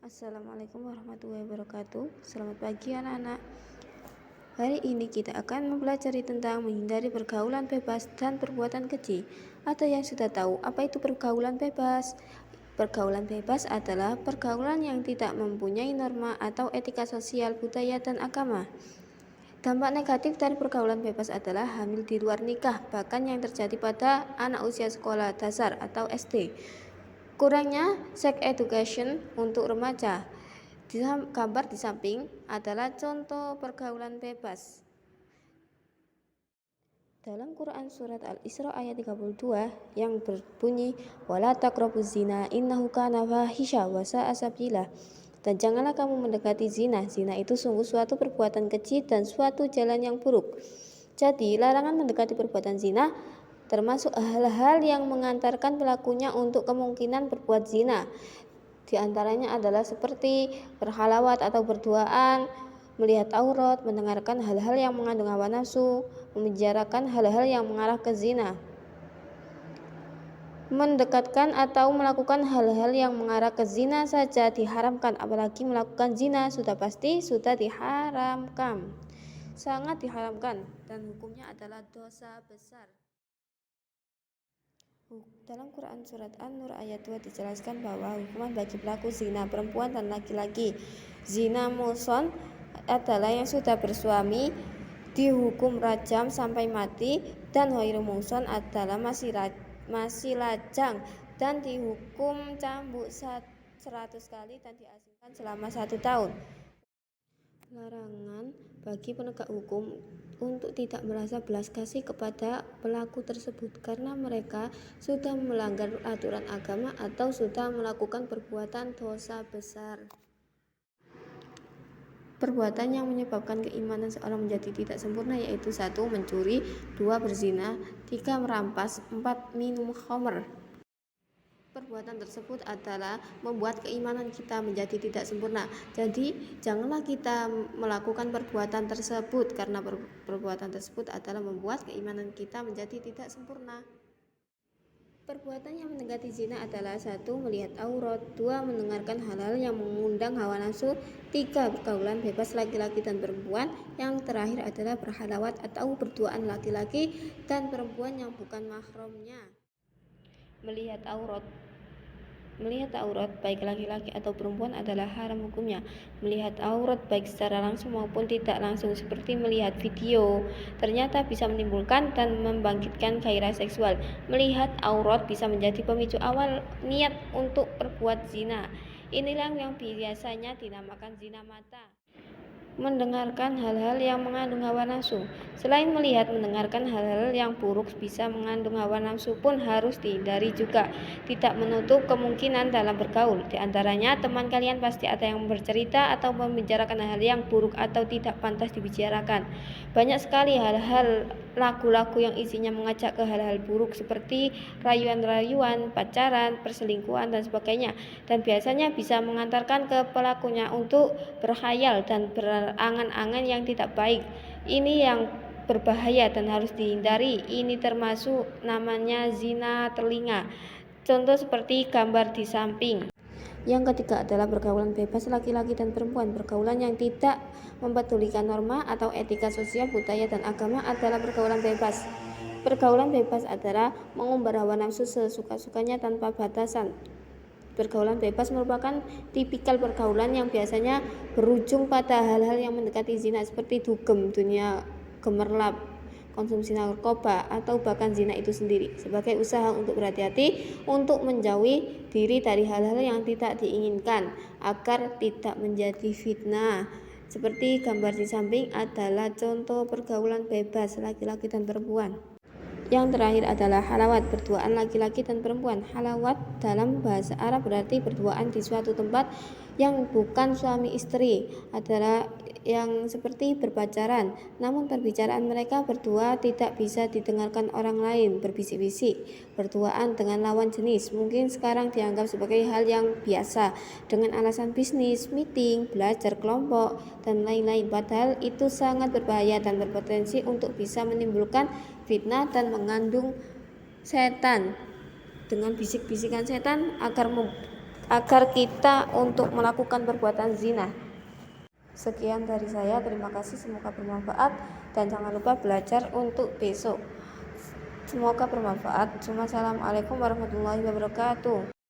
Assalamualaikum warahmatullahi wabarakatuh. Selamat pagi anak-anak. Hari ini kita akan mempelajari tentang menghindari pergaulan bebas dan perbuatan keji. Ada yang sudah tahu apa itu pergaulan bebas? Pergaulan bebas adalah pergaulan yang tidak mempunyai norma atau etika sosial, budaya, dan agama. Dampak negatif dari pergaulan bebas adalah hamil di luar nikah, bahkan yang terjadi pada anak usia sekolah dasar atau SD. Kurangnya sex education untuk remaja. Gambar di samping adalah contoh pergaulan bebas. Dalam Quran surat Al-Isra ayat 32 yang berbunyi wala taqrabuz zina innahu kana fahisha wa sa'a sabila. Dan janganlah kamu mendekati zina. Zina itu sungguh suatu perbuatan keji dan suatu jalan yang buruk. Jadi, larangan mendekati perbuatan zina termasuk hal-hal yang mengantarkan pelakunya untuk kemungkinan berbuat zina. Di antaranya adalah seperti berhalawat atau berduaan, melihat aurat, mendengarkan hal-hal yang mengandung hawa nafsu, membicarakan hal-hal yang mengarah ke zina, mendekatkan atau melakukan hal-hal yang mengarah ke zina saja diharamkan, apalagi melakukan zina sudah pasti sudah diharamkan, sangat diharamkan, dan hukumnya adalah dosa besar. Dalam Quran surat An-Nur ayat 2 dijelaskan bahwa hukuman bagi pelaku zina perempuan dan laki-laki zina muhson adalah yang sudah bersuami dihukum rajam sampai mati, dan ghairu muhson adalah masih lajang dan dihukum cambuk 100 kali dan diasingkan selama 1 tahun. Larangan bagi penegak hukum untuk tidak merasa belas kasih kepada pelaku tersebut karena mereka sudah melanggar aturan agama atau sudah melakukan perbuatan dosa besar. Perbuatan yang menyebabkan keimanan seorang menjadi tidak sempurna yaitu 1. Mencuri, 2. Berzina, 3. Merampas, 4. Minum khamr. Perbuatan tersebut adalah membuat keimanan kita menjadi tidak sempurna. Jadi janganlah kita melakukan perbuatan tersebut karena perbuatan tersebut adalah membuat keimanan kita menjadi tidak sempurna. Perbuatan yang mendekati zina adalah 1. Melihat aurat, 2. Mendengarkan hal-hal yang mengundang hawa nafsu, 3. Pergaulan bebas laki-laki dan perempuan, yang terakhir adalah berhalawat atau berduaan laki-laki dan perempuan yang bukan mahramnya. Melihat aurat baik laki-laki atau perempuan adalah haram hukumnya. Melihat aurat baik secara langsung maupun tidak langsung seperti melihat video ternyata bisa menimbulkan dan membangkitkan gairah seksual. Melihat aurat bisa menjadi pemicu awal niat untuk berbuat zina. Inilah yang biasanya dinamakan zina mata. Mendengarkan hal-hal yang mengandung hawa nafsu. Selain melihat, mendengarkan hal-hal yang buruk bisa mengandung hawa nafsu pun harus dihindari juga. Tidak menutup kemungkinan dalam bergaul. Di antaranya teman kalian pasti ada yang bercerita atau membicarakan hal yang buruk atau tidak pantas dibicarakan. Banyak sekali hal-hal lagu-lagu yang isinya mengajak ke hal-hal buruk seperti rayuan-rayuan, pacaran, perselingkuhan dan sebagainya, dan biasanya bisa mengantarkan ke pelakunya untuk berkhayal dan berangan-angan yang tidak baik. Ini yang berbahaya dan harus dihindari. Ini termasuk namanya zina telinga. Contoh seperti gambar di samping. Yang ketiga adalah pergaulan bebas laki-laki dan perempuan. Pergaulan yang tidak mempedulikan norma atau etika sosial, budaya, dan agama adalah pergaulan bebas. Pergaulan bebas adalah mengumbar hawa nafsu sesuka-sukanya tanpa batasan. Pergaulan bebas merupakan tipikal pergaulan yang biasanya berujung pada hal-hal yang mendekati zina seperti dugem, dunia gemerlap, konsumsi narkoba, atau bahkan zina itu sendiri. Sebagai usaha untuk berhati-hati untuk menjauhi diri dari hal-hal yang tidak diinginkan agar tidak menjadi fitnah. Seperti gambar di samping adalah contoh pergaulan bebas laki-laki dan perempuan. Yang terakhir adalah halawat, berduaan laki-laki dan perempuan. Halawat dalam bahasa Arab berarti berduaan di suatu tempat yang bukan suami istri, adalah yang seperti berpacaran. Namun perbicaraan mereka berdua tidak bisa didengarkan orang lain, berbisik-bisik. Berduaan dengan lawan jenis mungkin sekarang dianggap sebagai hal yang biasa dengan alasan bisnis, meeting, belajar kelompok, dan lain-lain. Padahal itu sangat berbahaya dan berpotensi untuk bisa menimbulkan fitnah dan mengandung setan dengan bisik-bisikan setan agar kita untuk melakukan perbuatan zina. Sekian dari saya, terima kasih, semoga bermanfaat dan jangan lupa belajar untuk besok. Semoga bermanfaat. Assalamualaikum warahmatullahi wabarakatuh.